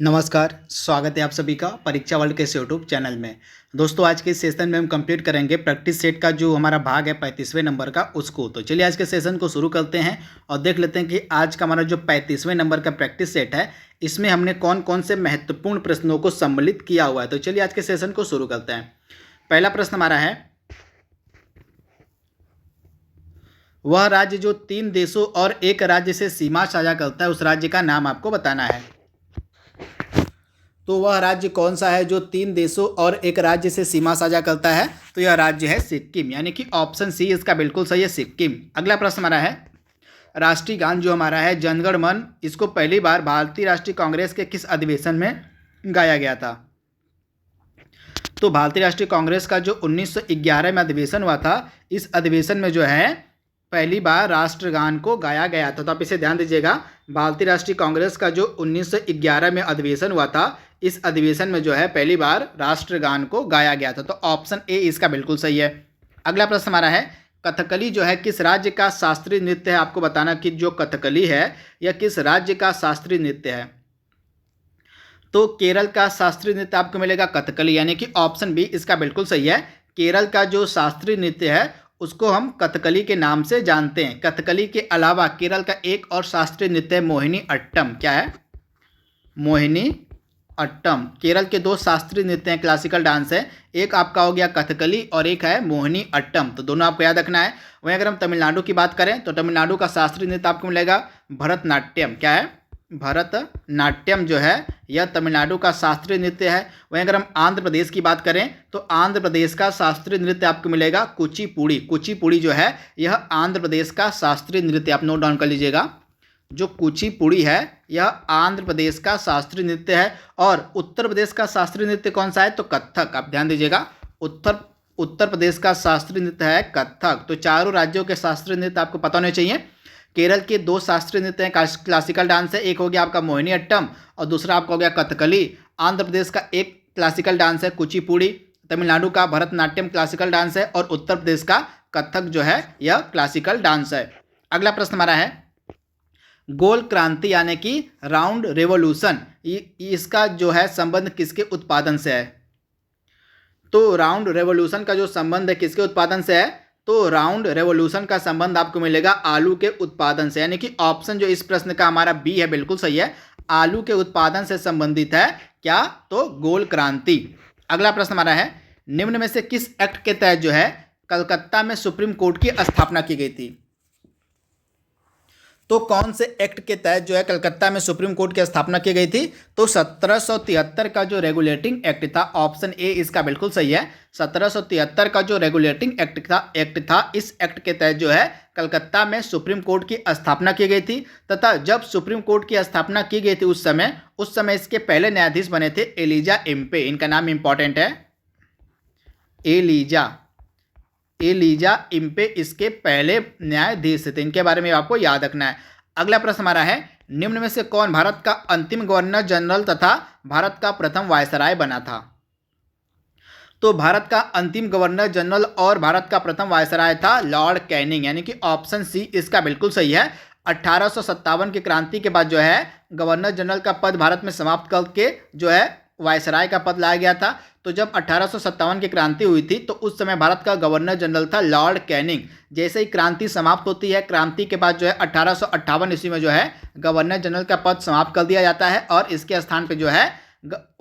नमस्कार, स्वागत है आप सभी का परीक्षा वर्ल्ड के इस यूट्यूब चैनल में। दोस्तों, आज के इस सेशन में हम कंप्लीट करेंगे प्रैक्टिस सेट का जो हमारा भाग है 35वें नंबर का उसको। तो चलिए आज के सेशन को शुरू करते हैं और देख लेते हैं कि आज का हमारा जो 35वें नंबर का प्रैक्टिस सेट है इसमें हमने कौन कौन से महत्वपूर्ण प्रश्नों को सम्मिलित किया हुआ है। तो चलिए आज के सेशन को शुरू करते हैं। पहला प्रश्न हमारा है, वह राज्य जो 3 देशों और एक राज्य से सीमा साझा करता है उस राज्य का नाम आपको बताना है। तो वह राज्य कौन सा है जो 3 देशों और एक राज्य से सीमा साझा करता है? तो यह राज्य है सिक्किम, यानी कि ऑप्शन सी इसका बिल्कुल सही है, सिक्किम। अगला प्रश्न हमारा है, राष्ट्रीय गान जो हमारा है जन गण मन, इसको पहली बार भारतीय राष्ट्रीय कांग्रेस के किस अधिवेशन में गाया गया था? तो भारतीय राष्ट्रीय कांग्रेस का जो 1911 में अधिवेशन हुआ था, इस अधिवेशन में जो है पहली बार राष्ट्रगान को गाया गया था। तो आप इसे ध्यान दीजिएगा, भारतीय राष्ट्रीय कांग्रेस का जो 1911 में अधिवेशन हुआ था, इस अधिवेशन में जो है पहली बार राष्ट्रगान को गाया गया था। तो ऑप्शन ए इसका बिल्कुल सही है। अगला प्रश्न हमारा है, कथकली जो है किस राज्य का शास्त्रीय नृत्य है? आपको बताना कि जो कथकली है यह किस राज्य का शास्त्रीय नृत्य है। तो केरल का शास्त्रीय नृत्य आपको मिलेगा कथकली, यानी कि ऑप्शन बी इसका बिल्कुल सही है। केरल का जो शास्त्रीय नृत्य है उसको हम कथकली के नाम से जानते हैं। कथकली के अलावा केरल का एक और शास्त्रीय नृत्य है मोहिनी अट्टम। क्या है? मोहिनी अट्टम। केरल के 2 शास्त्रीय नृत्य हैं, क्लासिकल डांस है, एक आपका हो गया कथकली और एक है मोहिनी अट्टम। तो दोनों आपको याद रखना है। वहीं अगर हम तमिलनाडु की बात करें तो तमिलनाडु का शास्त्रीय नृत्य आपको मिलेगा भरतनाट्यम। क्या है? भरतनाट्यम जो है यह तमिलनाडु का शास्त्रीय नृत्य है। वहीं अगर हम आंध्र प्रदेश की बात करें तो आंध्र प्रदेश का शास्त्रीय नृत्य आपको मिलेगा कुचिपुड़ी। कुचिपुड़ी जो है यह आंध्र प्रदेश का शास्त्रीय नृत्य, आप नोट डाउन कर लीजिएगा। जो कुचिपुड़ी है यह आंध्र प्रदेश का शास्त्रीय नृत्य है। और उत्तर प्रदेश का शास्त्रीय नृत्य कौन सा है? तो कथक। आप ध्यान दीजिएगा, उत्तर प्रदेश का शास्त्रीय नृत्य है कथक। तो चारों राज्यों के शास्त्रीय नृत्य आपको पता होने चाहिए। केरल के 2 शास्त्रीय नृत्य हैं, क्लासिकल डांस है, एक हो गया आपका मोहिनी अट्टम और दूसरा आपका हो गया कथकली। आंध्र प्रदेश का एक क्लासिकल डांस है कुचिपुड़ी, तमिलनाडु का भरतनाट्यम क्लासिकल डांस है और उत्तर प्रदेश का कथक जो है यह क्लासिकल डांस है। अगला प्रश्न हमारा है, गोल क्रांति यानी कि राउंड रेवोल्यूशन, इसका जो है संबंध किसके उत्पादन से है? तो राउंड रेवोल्यूशन का जो संबंध है किसके उत्पादन से है? तो राउंड रेवोल्यूशन का संबंध आपको मिलेगा आलू के उत्पादन से, यानी कि ऑप्शन जो इस प्रश्न का हमारा बी है बिल्कुल सही है, आलू के उत्पादन से संबंधित है। क्या? तो गोल क्रांति। अगला प्रश्न हमारा है, निम्न में से किस एक्ट के तहत जो है कलकत्ता में सुप्रीम कोर्ट की स्थापना की गई थी? तो कौन से एक्ट के तहत जो है कलकत्ता में सुप्रीम कोर्ट की स्थापना की गई थी? तो 1773 का जो रेगुलेटिंग एक्ट था, ऑप्शन ए इसका बिल्कुल सही है। 1773 का जो रेगुलेटिंग एक्ट था, इस एक्ट के तहत जो है कलकत्ता में सुप्रीम कोर्ट की स्थापना की गई थी। तथा जब सुप्रीम कोर्ट की स्थापना की गई थी उस समय इसके पहले न्यायाधीश बने थे एलिजा इम्पे। इनका नाम इंपॉर्टेंट है, एलिजा इम्पे इसके पहले न्यायाधीश थे। इनके बारे में आपको याद रखना है। अगला प्रश्न हमारा है, निम्न में से कौन भारत का अंतिम गवर्नर जनरल तथा भारत का प्रथम वायसराय बना था? तो भारत का अंतिम गवर्नर जनरल और भारत का प्रथम वायसराय था लॉर्ड कैनिंग, यानी कि ऑप्शन सी इसका बिल्कुल सही है। 1857 की क्रांति के बाद जो है गवर्नर जनरल का पद भारत में समाप्त करके जो है वायसराय का पद लाया गया था। तो जब 1857 की क्रांति हुई थी तो उस समय भारत का गवर्नर जनरल था लॉर्ड कैनिंग। जैसे ही क्रांति समाप्त होती है, क्रांति के बाद जो है 1858 ईस्वी में जो है गवर्नर जनरल का पद समाप्त कर दिया जाता है और इसके स्थान पे जो है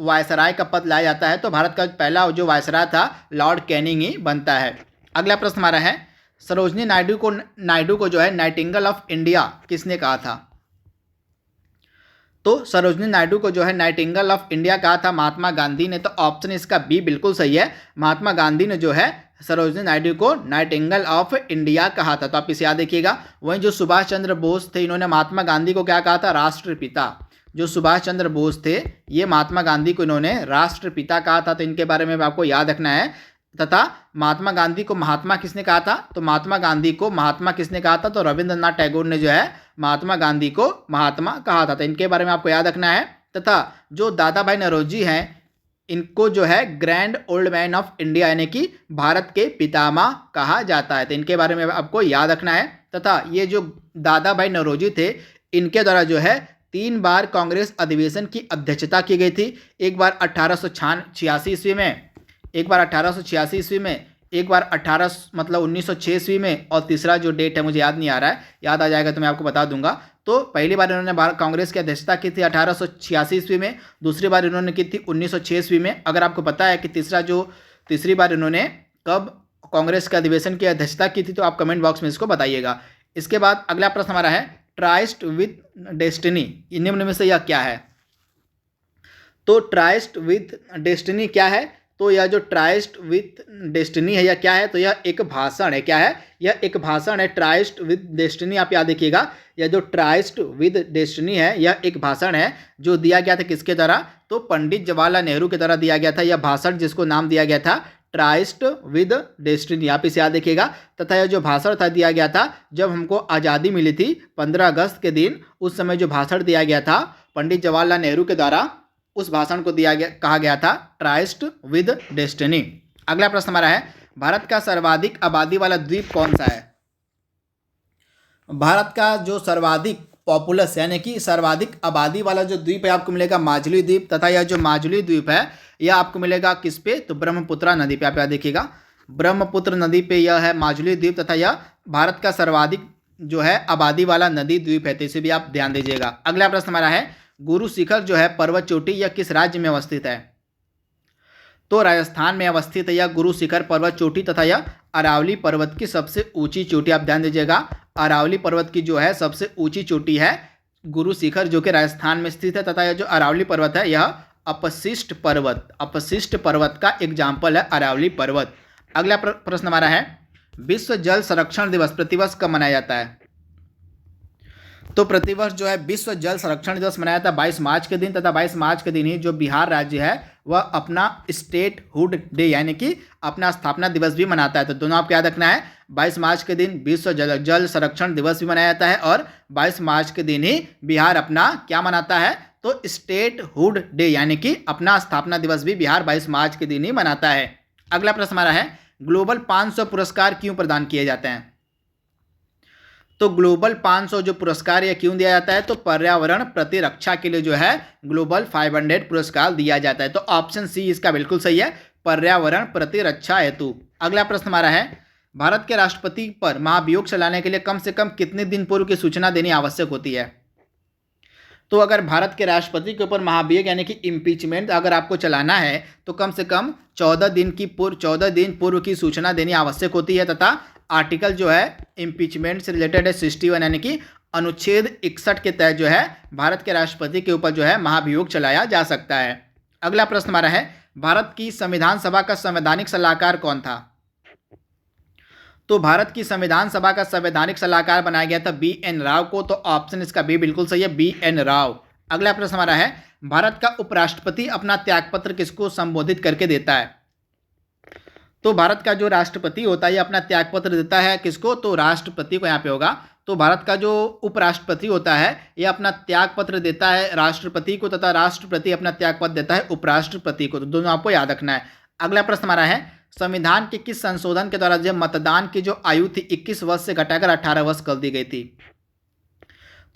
वायसराय का पद लाया जाता है। तो भारत का पहला जो वायसराय था लॉर्ड कैनिंग ही बनता है। अगला प्रश्न हमारा है, सरोजनी नायडू को जो है नाइटिंगेल ऑफ इंडिया किसने कहा था? तो सरोजनी नायडू को जो है नाइटिंगेल ऑफ इंडिया कहा था महात्मा गांधी ने। तो ऑप्शन इसका बी बिल्कुल सही है, महात्मा गांधी ने जो है सरोजनी नायडू को नाइटिंगेल ऑफ इंडिया कहा था। तो आप इसे याद रखिएगा। वहीं जो सुभाष चंद्र बोस थे, इन्होंने महात्मा गांधी को क्या कहा था? राष्ट्रपिता। जो सुभाष चंद्र बोस थे ये महात्मा गांधी को इन्होंने राष्ट्रपिता कहा था। तो इनके बारे में आपको याद रखना है। तथा महात्मा गांधी को महात्मा किसने कहा था? तो महात्मा गांधी को महात्मा किसने कहा था? तो रविंद्रनाथ टैगोर ने जो है महात्मा गांधी को महात्मा कहा था। तो इनके बारे में आपको याद रखना है। तथा जो दादा भाई नौरोजी हैं, इनको जो है grand old man of India यानी कि भारत के पितामह कहा जाता है। तो इनके बारे में आपको याद रखना है। तथा ये जो दादा भाई नौरोजी थे, इनके द्वारा जो है 3 बार कांग्रेस अधिवेशन की अध्यक्षता की गई थी। एक बार 1886 ईस्वी में, एक बार 1886 ईस्वी में, एक बार 1906 ईस्वी में, और तीसरा जो डेट है मुझे याद नहीं आ रहा है, याद आ जाएगा तो मैं आपको बता दूंगा। तो पहली बार इन्होंने कांग्रेस की अध्यक्षता की थी 1886 ईस्वी में, दूसरी बार इन्होंने की थी 1906 ईस्वी में। अगर आपको पता है कि तीसरी बार इन्होंने कब कांग्रेस के अधिवेशन की अध्यक्षता की थी तो आप कमेंट बॉक्स में इसको बताइएगा। इसके बाद अगला प्रश्न हमारा है ट्राइस्ट विथ डेस्टिनी, निम्न में से यह क्या है? तो ट्राइस्ट विथ डेस्टिनी क्या है? तो यह जो ट्राइस्ट विथ डेस्टिनी है यह क्या है? तो यह एक भाषण है। क्या है? यह एक भाषण है। ट्राइस्ट विथ डेस्टिनी आप याद रखिएगा, यह जो ट्राइस्ट विथ डेस्टिनी है यह एक भाषण है जो दिया गया था किसके द्वारा? तो पंडित जवाहरलाल नेहरू के द्वारा दिया गया था यह भाषण, जिसको नाम दिया गया था ट्राइस्ट विद डेस्टिनी, आप इसे याद रखिएगा। तथा यह जो भाषण था दिया गया था जब हमको आज़ादी मिली थी 15 अगस्त के दिन, उस समय जो भाषण दिया गया था पंडित जवाहरलाल नेहरू के द्वारा, उस भाषण को कहा गया था ट्राइस्ट विद डेस्टिनी। अगला प्रश्न हमारा है भारत का सर्वाधिक आबादी वाला द्वीप कौन सा है? भारत का जो सर्वाधिक पॉपुलस यानी कि सर्वाधिक आबादी वाला जो द्वीप है आपको मिलेगा माजुली द्वीप, तथा यह जो माजुली द्वीप है यह आपको मिलेगा किस पे? तो ब्रह्मपुत्र नदी पे, आप याद देखिएगा ब्रह्मपुत्र नदी पे यह है माजुली द्वीप, तथा यह भारत का सर्वाधिक जो है आबादी वाला नदी द्वीप है, तो इसे भी आप ध्यान दीजिएगा। अगला प्रश्न हमारा है गुरु शिखर जो है पर्वत चोटी यह किस राज्य में अवस्थित है? तो राजस्थान में अवस्थित है यह गुरु शिखर पर्वत चोटी, तथा यह अरावली पर्वत की सबसे ऊंची चोटी, आप ध्यान दीजिएगा अरावली पर्वत की जो है सबसे ऊंची चोटी है गुरु शिखर जो कि राजस्थान में स्थित है, तथा यह जो अरावली पर्वत है यह अपशिष्ट पर्वत का एग्जाम्पल है अरावली पर्वत। अगला प्रश्न हमारा है विश्व जल संरक्षण दिवस प्रतिवर्ष कब मनाया जाता है? तो प्रतिवर्ष जो है विश्व जल संरक्षण दिवस मनाया जाता है 22 मार्च के दिन, तथा 22 मार्च के दिन ही जो बिहार राज्य है वह अपना स्टेटहुड डे यानी कि अपना स्थापना दिवस भी मनाता है। तो दोनों आपको याद रखना है, 22 मार्च के दिन विश्व जल संरक्षण दिवस भी मनाया जाता है और 22 मार्च के दिन ही बिहार अपना क्या मनाता है? तो स्टेटहुड डे यानी कि अपना स्थापना दिवस भी बिहार 22 मार्च के दिन ही मनाता है। अगला प्रश्न हमारा है ग्लोबल 500 पुरस्कार क्यों प्रदान किए जाते हैं? तो ग्लोबल 500 जो पुरस्कार यह क्यों दिया जाता है? तो पर्यावरण प्रतिरक्षा के लिए जो है ग्लोबल 500 पुरस्कार दिया जाता है। तो ऑप्शन सी इसका बिल्कुल सही है, पर्यावरण प्रतिरक्षा हेतु। अगला प्रश्न हमारा है भारत के राष्ट्रपति पर महाभियोग चलाने के लिए कम से कम कितने दिन पूर्व की सूचना देनी आवश्यक होती है? तो अगर भारत के राष्ट्रपति के ऊपर महाभियोग यानी कि इम्पीचमेंट अगर आपको चलाना है तो कम से कम 14 दिन पूर्व की सूचना देनी आवश्यक होती है, तथा आर्टिकल जो है इम्पीचमेंट से रिलेटेड है 61 यानी कि अनुच्छेद 61 के तहत जो है भारत के राष्ट्रपति के ऊपर जो है महाभियोग चलाया जा सकता है। अगला प्रश्न हमारा है भारत की संविधान सभा का संवैधानिक सलाहकार कौन था? तो भारत की संविधान सभा का संवैधानिक सलाहकार बनाया गया था BN राव को, तो ऑप्शन इसका बी बिल्कुल सही है, BN राव। अगला प्रश्न हमारा है भारत का उपराष्ट्रपति अपना त्यागपत्र किसको संबोधित करके देता है? तो भारत का जो राष्ट्रपति होता है ये अपना त्यागपत्र देता है किसको? तो राष्ट्रपति को, यहाँ पे होगा। तो भारत का जो उपराष्ट्रपति होता है ये अपना त्यागपत्र देता है राष्ट्रपति को, तथा राष्ट्रपति अपना त्यागपत्र देता है उपराष्ट्रपति को, तो दोनों आपको याद रखना है। अगला प्रश्न हमारा है संविधान के किस संशोधन के द्वारा जब मतदान की जो आयु थी 21 वर्ष से घटाकर 18 वर्ष कर दी गई थी?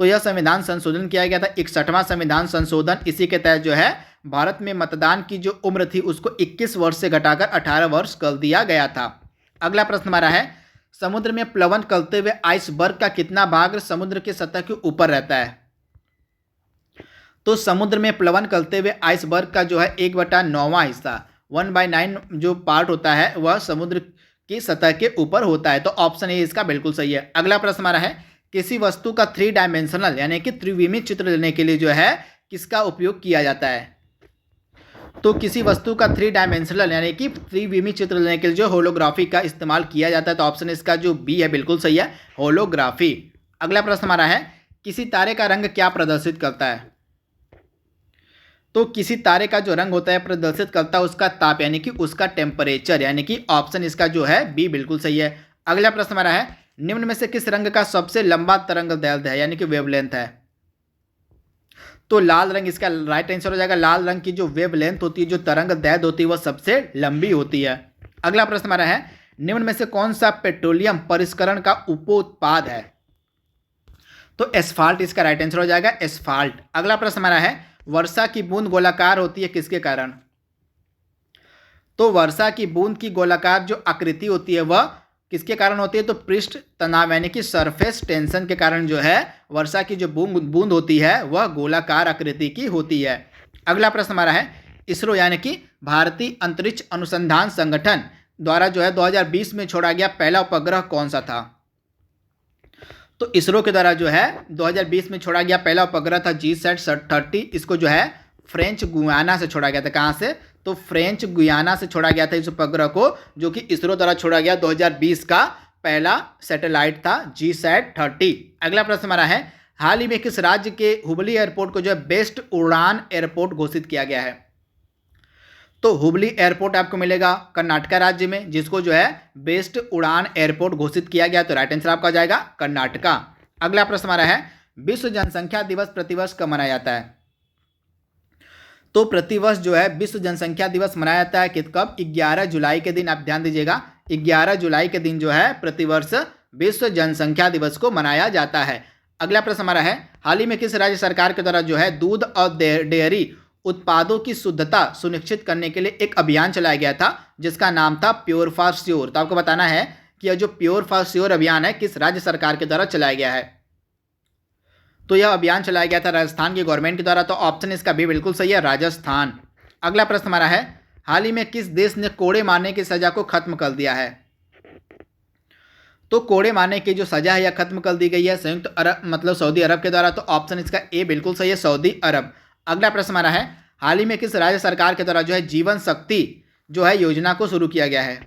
तो यह संविधान संशोधन किया गया था 61वां संविधान संशोधन। इसी के तहत जो है भारत में मतदान की जो उम्र थी उसको 21 वर्ष से घटाकर 18 वर्ष कर दिया गया था। अगला प्रश्न हमारा है समुद्र में प्लवन करते हुए आइसबर्ग का कितना भाग समुद्र की सतह के ऊपर रहता है? तो समुद्र में प्लवन करते हुए आइसबर्ग का जो है 1/9वां हिस्सा 1/9 जो पार्ट होता है वह समुद्र की सतह के ऊपर होता है, तो ऑप्शन ए इसका बिल्कुल सही है। अगला प्रश्न हमारा है किसी वस्तु का 3 डायमेंशनल यानी कि त्रिविमी चित्र लेने के लिए जो है किसका उपयोग किया जाता है? तो किसी वस्तु का 3 डायमेंशनल यानी कि त्रिविमी चित्र लेने के लिए जो होलोग्राफी का इस्तेमाल किया जाता है, तो ऑप्शन इसका जो बी है बिल्कुल सही है, होलोग्राफी। अगला प्रश्न हमारा है किसी तारे का रंग क्या प्रदर्शित करता है? तो किसी तारे का जो रंग होता है प्रदर्शित करता है उसका ताप यानी कि उसका टेम्परेचर, यानी कि ऑप्शन इसका जो है बी बिल्कुल सही है। अगला प्रश्न हमारा है निम्न में से किस रंग का सबसे लंबा तरंगदैर्ध्य है यानी कि वेवलेंथ है? तो लाल रंग इसका राइट आंसर हो जाएगा। लाल रंग की जो वेवलेंथ होती है, जो तरंगदैर्ध्य होती है, वह सबसे लंबी होती है। अगला प्रश्न हमारा है निम्न में से कौन सा पेट्रोलियम परिष्करण का उपोत्पाद है? तो एस्फाल्ट इसका राइट आंसर हो जाएगा, एस्फाल्ट। अगला प्रश्न हमारा है, वर्षा की बूंद गोलाकार होती है किसके कारण? तो वर्षा की बूंद की गोलाकार जो आकृति होती है वह किसके कारण होती है? तो पृष्ठ तनाव यानी कि सरफेस टेंशन के कारण जो है वर्षा की जो बूंद होती है वह गोलाकार आकृति की होती है। अगला प्रश्न हमारा है, इसरो यानी कि भारतीय अंतरिक्ष अनुसंधान संगठन द्वारा जो है 2020 में छोड़ा गया पहला उपग्रह कौन सा था? तो इसरो के द्वारा जो है 2020 में छोड़ा गया पहला उपग्रह था GSAT-30। इसको जो है फ्रेंच गुयाना से छोड़ा गया था। कहाँ से? तो फ्रेंच गुयाना से छोड़ा गया था इस उपग्रह को, जो कि इसरो द्वारा छोड़ा गया 2020 का पहला सैटेलाइट था GSAT-30। अगला प्रश्न हमारा है, हाल ही में किस राज्य के हुबली एयरपोर्ट को जो है बेस्ट उड़ान एयरपोर्ट घोषित किया गया है? तो हुबली एयरपोर्ट आपको मिलेगा कर्नाटका राज्य में, जिसको जो है बेस्ट उड़ान एयरपोर्ट घोषित किया गया। तो राइट आंसर आपका हो जाएगा कर्नाटका। अगला प्रश्न हमारा है, विश्व जनसंख्या दिवस प्रतिवर्ष कब मनाया जाता है? तो प्रतिवर्ष जो है विश्व जनसंख्या दिवस मनाया जाता है कब? 11 जुलाई के दिन। आप ध्यान दीजिएगा, 11 जुलाई के दिन जो है प्रतिवर्ष विश्व जनसंख्या दिवस को मनाया जाता है। अगला प्रश्न हमारा है, हाल ही में किस राज्य सरकार के द्वारा जो है दूध और डेयरी उत्पादों की शुद्धता सुनिश्चित करने के लिए एक अभियान चलाया गया था, जिसका नाम था प्योर फॉर श्योर? तो आपको बताना है कि यह जो प्योर फॉर श्योर अभियान है किस राज्य सरकार के द्वारा चलाया गया है? तो यह अभियान चलाया गया था राजस्थान की गवर्नमेंट के द्वारा। तो ऑप्शन इसका भी बिल्कुल सही है, राजस्थान। अगला प्रश्न हमारा है, हाल ही में किस देश ने कोड़े मारने की सजा को खत्म कर दिया है? तो कोड़े मारने की जो सजा है यह खत्म कर दी गई है संयुक्त अरब मतलब सऊदी अरब के द्वारा। तो ऑप्शन इसका ए बिल्कुल सही है, सऊदी अरब। अगला प्रश्न हमारा है, हाल ही में किस राज्य सरकार के द्वारा जो है जीवन शक्ति जो है योजना को शुरू किया गया है?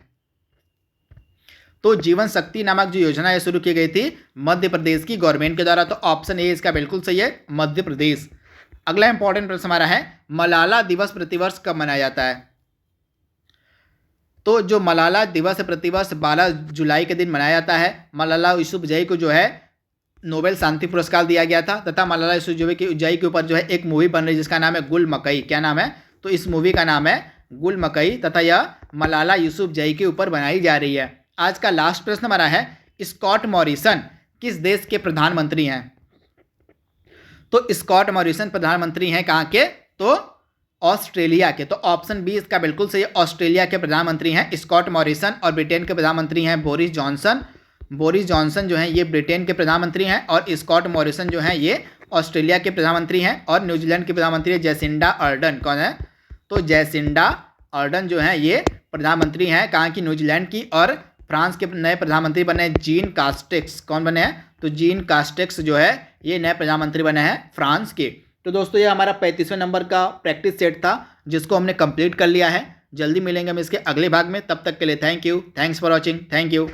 तो जीवन शक्ति नामक जो योजना है शुरू की गई थी मध्य प्रदेश की गवर्नमेंट के द्वारा। तो ऑप्शन ए इसका बिल्कुल सही है, मध्य प्रदेश। अगला इंपॉर्टेंट प्रश्न हमारा है, मलाला दिवस प्रतिवर्ष कब मनाया जाता है? तो जो मलाला दिवस प्रतिवर्ष 12 जुलाई के दिन मनाया जाता है। मलाला यूसुफजई को जो है नोबेल शांति पुरस्कार दिया गया था, तथा मलाला यूसुफजई के ऊपर जो है एक मूवी बन रही है जिसका नाम है गुल मकई। क्या नाम है? तो इस मूवी का नाम है गुल मकई, तथा यह मलाला यूसुफजई के ऊपर बनाई जा रही है। आज का लास्ट प्रश्न हमारा है, स्कॉट मॉरिसन किस देश के प्रधानमंत्री हैं? तो स्कॉट मॉरिसन प्रधानमंत्री हैं कहाँ के? तो ऑस्ट्रेलिया के। तो ऑप्शन बी इसका बिल्कुल सही है, ऑस्ट्रेलिया के प्रधानमंत्री हैं स्कॉट मॉरिसन। और ब्रिटेन के प्रधानमंत्री हैं बोरिस जॉनसन। बोरिस जॉनसन जो हैं ये ब्रिटेन के प्रधानमंत्री हैं, और स्कॉट मॉरिसन जो हैं ये ऑस्ट्रेलिया के प्रधानमंत्री हैं। और न्यूजीलैंड के प्रधानमंत्री है जैसिंडा अर्डन। कौन है? तो जैसिंडा अर्डन जो हैं ये प्रधानमंत्री हैं कहाँ की? न्यूजीलैंड की। और फ्रांस के नए प्रधानमंत्री बने जीन कास्टेक्स। कौन बने हैं? तो जीन कास्टेक्स जो है ये नए प्रधानमंत्री बने हैं फ्रांस के। तो दोस्तों ये हमारा 35वें नंबर का प्रैक्टिस सेट था जिसको हमने कंप्लीट कर लिया है। जल्दी मिलेंगे हम इसके अगले भाग में, तब तक के लिए thank you, thanks for watching, thank you.